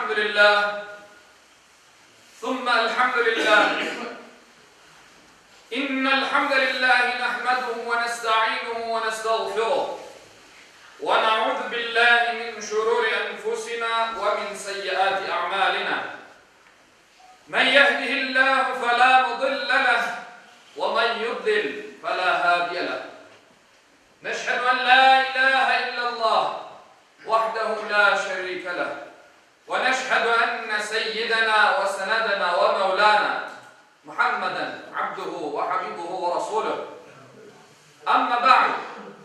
الحمد لله ثم الحمد لله إن الحمد لله نحمده ونستعينه ونستغفره ونعوذ بالله من شرور أنفسنا ومن سيئات أعمالنا من يهده الله فلا مضل له ومن يضلل فلا هادي له نشهد أن لا إله إلا الله وحده لا شريك له ونشهد أن سيدنا وسندنا ومولانا محمدا عبده وحبيبه ورسوله أما بعد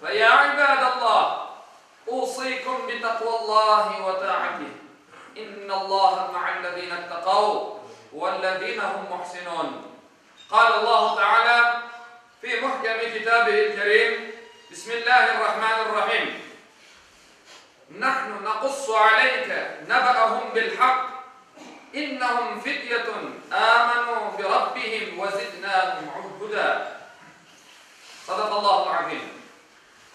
فيا عباد الله أوصيكم بتقوى الله وطاعته إن الله مع الذين اتقوا والذين هم محسنون قال الله تعالى في محكم كتابه الكريم بسم الله الرحمن الرحيم نحن نقص عليك نبأهم بالحق إنهم فتية آمنوا بربهم وزدناهم هدى صدق الله العظيم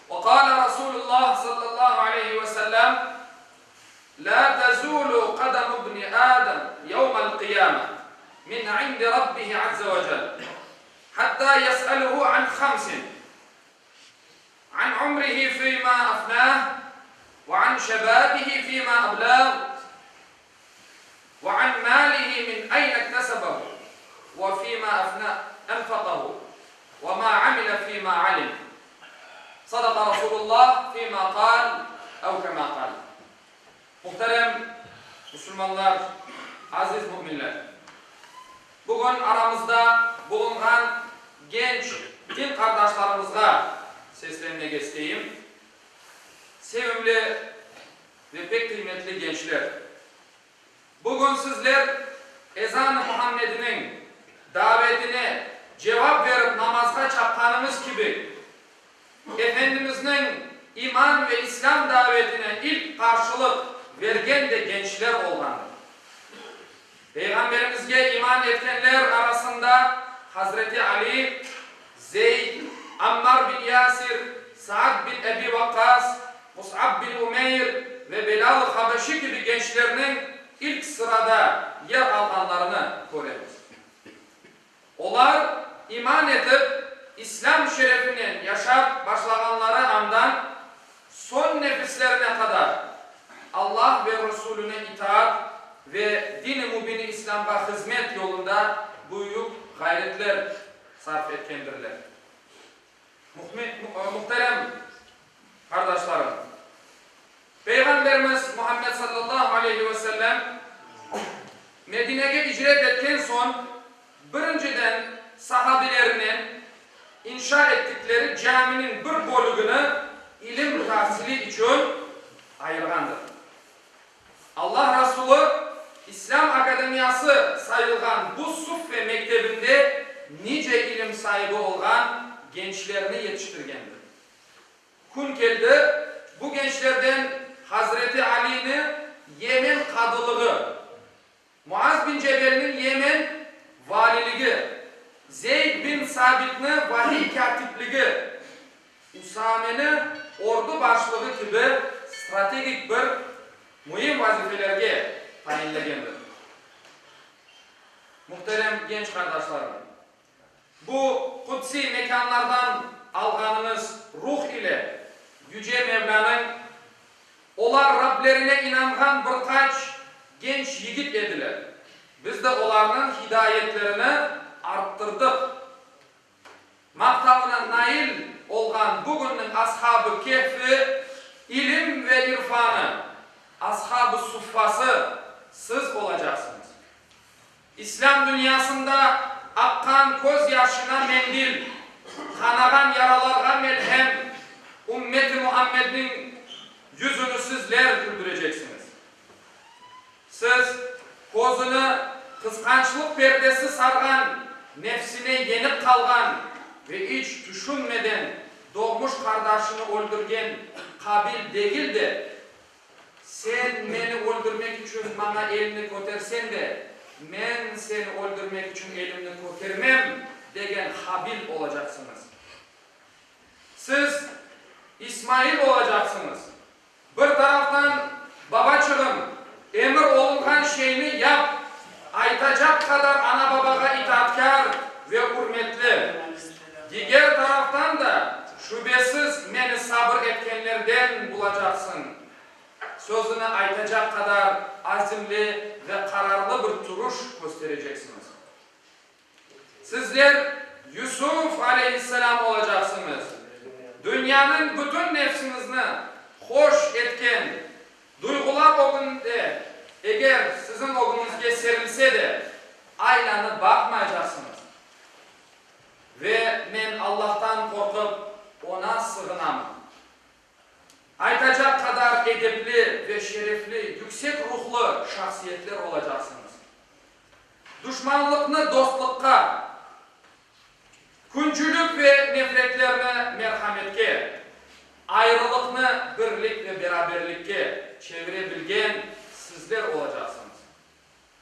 وقال رسول الله صلى الله عليه وسلم لا تزول قدم ابن آدم يوم القيامة من عند ربه عز وجل حتى يسأله عن خمس عن عمره فيما أفناه وعن شبابه فيما أبلاه وعن ماله من أين اكتسبه وفيما أنفقه وما عمل فيما علم صدق رسول الله فيما قال أو كما قال. Muhterem Müslümanlar, aziz müminler, bugün aramızda bulungan genç din kardeşlerimize seslenmek isteyeyim. Sevimli ve pek kıymetli gençler, bugün sizler ezan-ı Muhammed'in davetine cevap verip namazga çapkanımız gibi Efendimiz'in iman ve İslam davetine ilk karşılık vergen de gençler olgandır. Peygamberimizge iman etkenler arasında Hazreti Ali, Zeyd, Ammar bin Yasir, Sa'd bin Ebi Vakkas, Mus'ab bin Umeyr ve Belal-ı Habeşi gibi gençlerinin ilk sırada yer alganlarını görürüz. Onlar iman edip İslam şerefinin yaşap başlaganları andan son nefislerine kadar Allah ve Resulüne itaat ve din-i mübini İslam'a hizmet yolunda büyük gayretler sarf etkendirler. Muhterem kardeşlerim, Peygamberimiz Muhammed sallallahu aleyhi ve sellem Medine'ye hicret etken son birinciden sahabilerinin inşa ettikleri caminin bir bölümünü ilim tahsili için ayırgandır. Allah Resulü İslam Akademiyası sayılgan bu Suffe mektebinde nice ilim sahibi olan gençlerini yetiştirgendir. Kun geldi, bu gençlerden Hazreti Ali'nin Yemen kadılığı, Muaz bin Cebel'in Yemen valiliği, Zeyd bin Sabit'in vahiy katipliği, Usame'nin ordu başlığı gibi stratejik bir mühim vazifelerge tayinlegendir. Muhterem genç kardeşlerim, bu kutsi mekanlardan alganınız ruh ile Yüce Mevla'nın olar Rablerine inangan birkaç genç yigit ediler. Biz de onların hidayetlerini arttırdık. Maktavına nail olgan bugünün ashab-ı kehfi, ilim ve irfanı, ashab-ı suffası siz olacaksınız. İslam dünyasında akkan koz yaşına mendil, kanagan yaralarga melhem, ümmeti Muhammed'in yüzünü sizler güldüreceksiniz. Siz kozunu kıskançlık perdesi sargan, nefsine yenik kalgan ve hiç düşünmeden doğmuş kardeşini öldürgen Kabil değil de sen beni öldürmek için bana elini götürsen de ben seni öldürmek için elimni götürmem degen Habil olacaksınız. Siz İsmail olacaksınız. Bir taraftan babacığım emir olungan şeyini yap. Aytacak kadar ana babaga itaatkar ve hürmetli. Diğer taraftan da şüphesiz meni sabır etkenlerden bulacaksın. Sözünü aytacak kadar azimli ve kararlı bir duruş göstereceksiniz. Sizler Yusuf aleyhisselam olacaksınız. Dünyanın bütün nefsinizni hoş etken duygular o günde eğer sizin oğlunuzga serilse de aylanıp bakmayacaksınız. Ve men Allah'tan korkup ona sığınamam. Aytacak kadar edepli ve şerefli, yüksek ruhlu şahsiyetler olacaksınız. Düşmanlıkını dostlukka, küncülük ve nefretlerini merhametke, ayrılıkını birlik ve beraberlikке çevirebilgen sizler olacaksınız.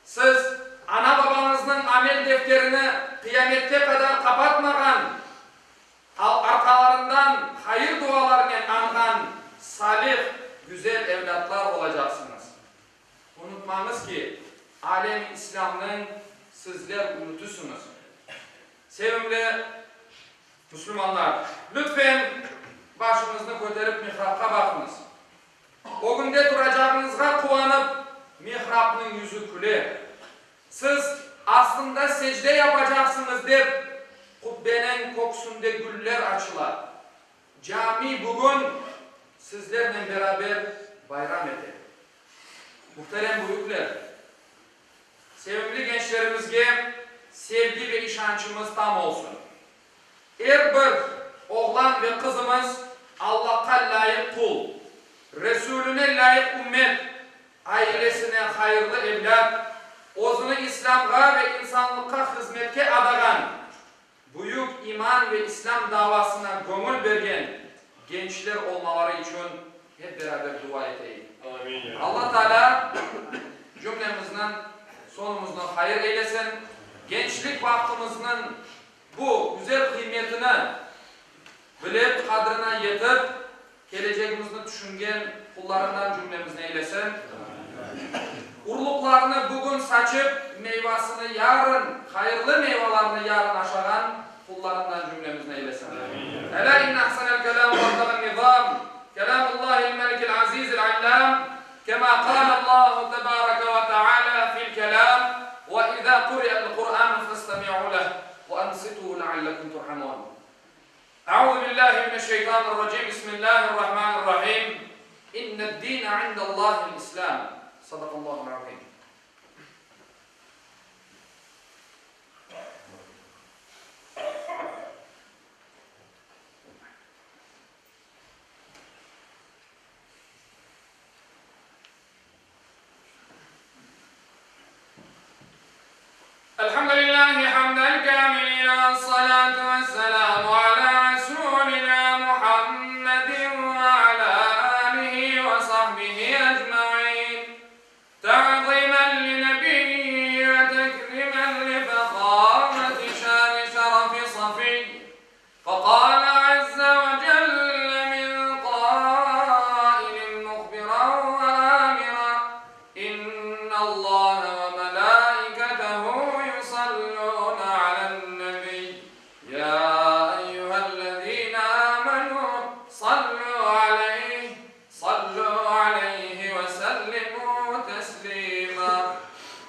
Siz ana babanızın amel defterini kıyamette kadar kapatmagan, arkalarından hayır dualarını angan salih, güzel evlatlar olacaksınız. Unutmanız ki alem İslam'ın sizler unutusunuz. Sevimli Müslümanlar, lütfen başınızı koyup mihrapka bakınız. O günde duracağınızga kuvanıp mihrapның yüzü küle. Siz aslında secde yapacaksınız deyip kubbenin kokusunda güller açılar. Cami bugün sizlerle beraber bayram eder. Muhterem büyükler, sevimli gençlerimizge sevgi ve işancımız tam olsun. Her bir oğlan ve kızımız Allah'a layık kul, Resulüne layık ümmet, ailesine hayırlı evlat, özünü İslam'a ve insanlık'a hizmetke adagan, büyük iman ve İslam davasına gönül bergen gençler olmaları için hep beraber dua edeyim. Amin. Allah Teala cümlemizden sonumuzdan hayır eylesin. Gençlik vaktimizin bu güzel kıymetini bilip kadrına yetip geleceğimizni düşüngen kullarından cümlemizden eylesin. Urluklarını bugün saçıp meyvasını yarın, hayırlı meyvelerini yarın aşagan kullarından cümlemizden eylesin. Ela inne ahsanel kelam ve afdalel nizam kelamullahil melikil azizil allam kema kâlallahu tebâreke ve teâlâ fil kelam ve izâ kuri'el Kur'an festemi'u leh ve ansitû leallekum turhamûn. Euzu billahi mineşşeytanirracim. Bismillahirrahmanirrahim. İnned-dîne indellâhil İslam. Sadakallahul azim. Elhamdülillahi hamdel kâmilîn ve salâtu ve selâmu alâ resûlina Muhammedin ve alâ âlihi ve sahbihi ecmaîn. Ta'zîmen li nebiyyi ve tekrimen li fekâmeti şâni şerefi safiyy. Fekâle azze ve celle min qâilin muhbiran ve âmiran. İnnallâhe ve melâiketehu يصلون على النبي يا أيها الذين آمنوا صلوا عليه وسلموا تسليما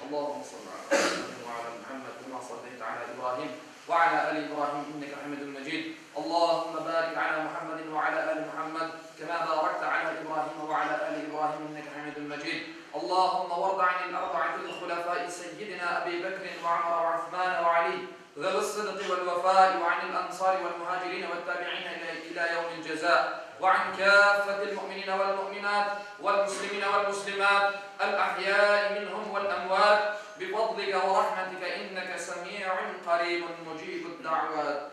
اللهم صل على محمد وعلى محمد كما صليت على إبراهيم وعلى آل إبراهيم إنك حميد مجيد اللهم بارك على محمد وعلى آل محمد كما باركت على إبراهيم وعلى آل إبراهيم إنك حميد مجيد اللهم وارض عن الأربعة الخلفاء سيدنا أبي بكر وعمر وعثمان وعلي ذوي الصدق والوفاء وعن الأنصار والمهاجرين والتابعين إلى يوم الجزاء وعن كافة المؤمنين والمؤمنات والمسلمين والمسلمات الأحياء منهم والأموات بفضلك ورحمتك إنك سميع قريب مجيب الدعوات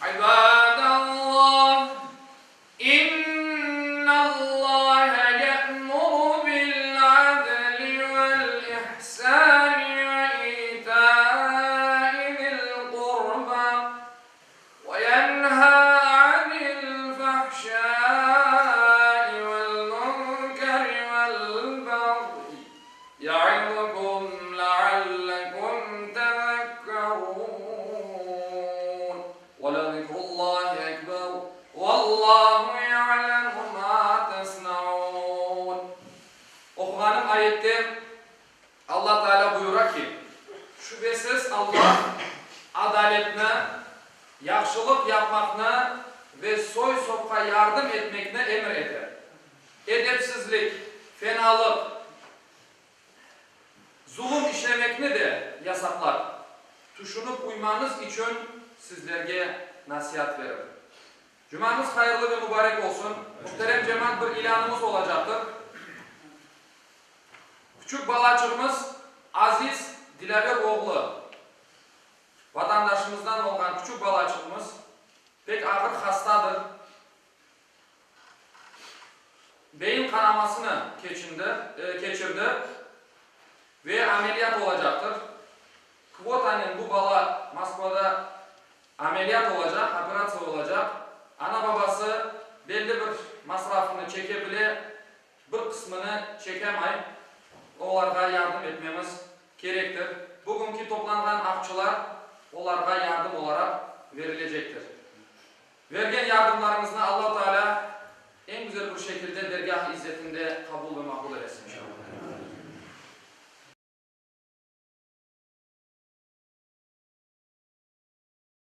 عباد الله إن الله يأمر بالعدل والإحسان وإيتاء ذي القربى وينهى عن الفحشاء Allah adaletni, yaxşılık yapmakni ve soy sopka yardım etmekni emir eder. Edepsizlik, fenalık, zulüm işlemekni de yasaklar. Tuşunup uymanız için sizlerge nasihat verir. Cumanız hayırlı ve mübarek olsun. Muhterem cemaat, bir ilanımız olacaktır. Küçük balaçığımız Aziz Dilaver oğlu, vatandaşımızdan olan küçük balaçığımız pek ağır hastadır. Beyin kanamasını geçirdi ve ameliyat olacaktır. Kvotanın bu bala Moskova'da ameliyat olacak, operasyon olacak. Ana babası belli bir masrafını çekebilir, bir kısmını çekemey. Onlara yardım etmemiz gerektir. Bugünkü toplanan akçılar onlara yardım olarak verilecektir. Vergen yardımlarınızı Allah